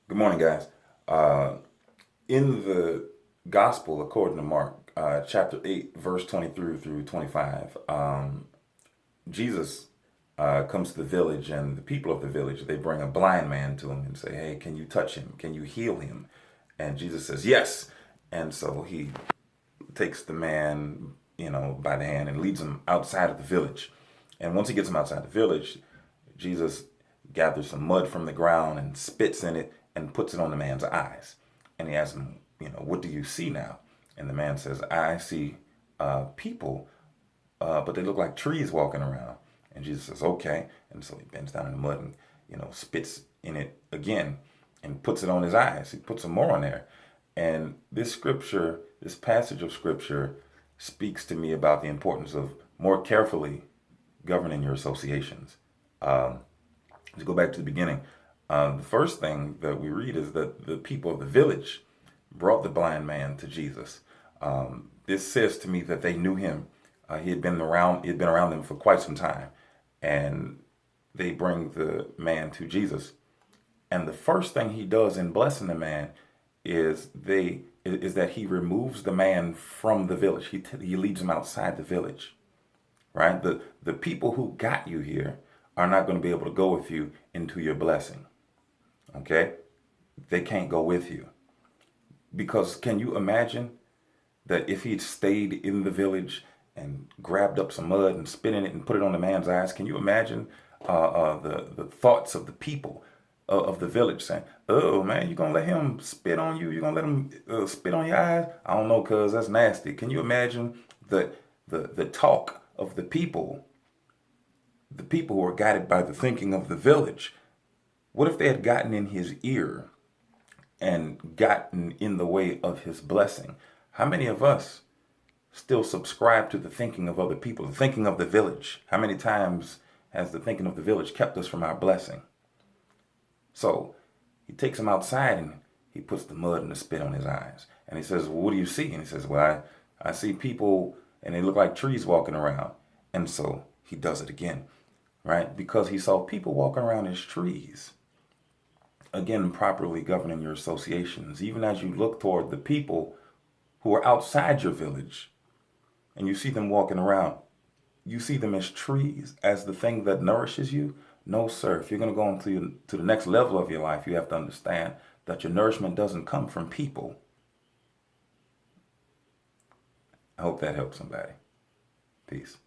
Good morning, guys. In the Gospel according to Mark, chapter 8, verse 23 through 25, Jesus comes to the village, and the people of the village, they bring a blind man to him and say, "Hey, can you touch him? Can you heal him?" And Jesus says, "Yes." And so he takes the man, by the hand and leads him outside of the village. And once he gets him outside the village, Jesus gathers some mud from the ground and spits in it and puts it on the man's eyes. And he asks him, "What do you see now?" And the man says, "I see people, but they look like trees walking around." And Jesus says, "Okay." And so he bends down in the mud and, spits in it again and puts it on his eyes. He puts some more on there. And this passage of scripture speaks to me about the importance of more carefully governing your associations. To go back to the beginning, the first thing that we read is that the people of the village brought the blind man to Jesus. This says to me that they knew him. He had been around them for quite some time, and they bring the man to Jesus. And the first thing he does in blessing the man is that he removes the man from the village. He leads him outside the village, right? The people who got you here are not going to be able to go with you into your blessing. Okay? They can't go with you. Because can you imagine that if he'd stayed in the village and grabbed up some mud and spit in it and put it on the man's eyes, can you imagine the thoughts of the people of the village saying, "Oh man, you gonna let him spit on you? You gonna let him spit on your eyes? I don't know, cuz that's nasty." Can you imagine the talk of the people who are guided by the thinking of the village? What if they had gotten in his ear and gotten in the way of his blessing? How many of us still subscribe to the thinking of other people, the thinking of the village? How many times has the thinking of the village kept us from our blessing? So he takes him outside and he puts the mud and the spit on his eyes. And he says, "Well, what do you see?" And he says, "Well, I see people and they look like trees walking around." And so he does it again, right? Because he saw people walking around as trees. Again, properly governing your associations, even as you look toward the people who are outside your village and you see them walking around, you see them as trees, as the thing that nourishes you. No, sir. If you're going to go to the next level of your life, you have to understand that your nourishment doesn't come from people. I hope that helps somebody. Peace.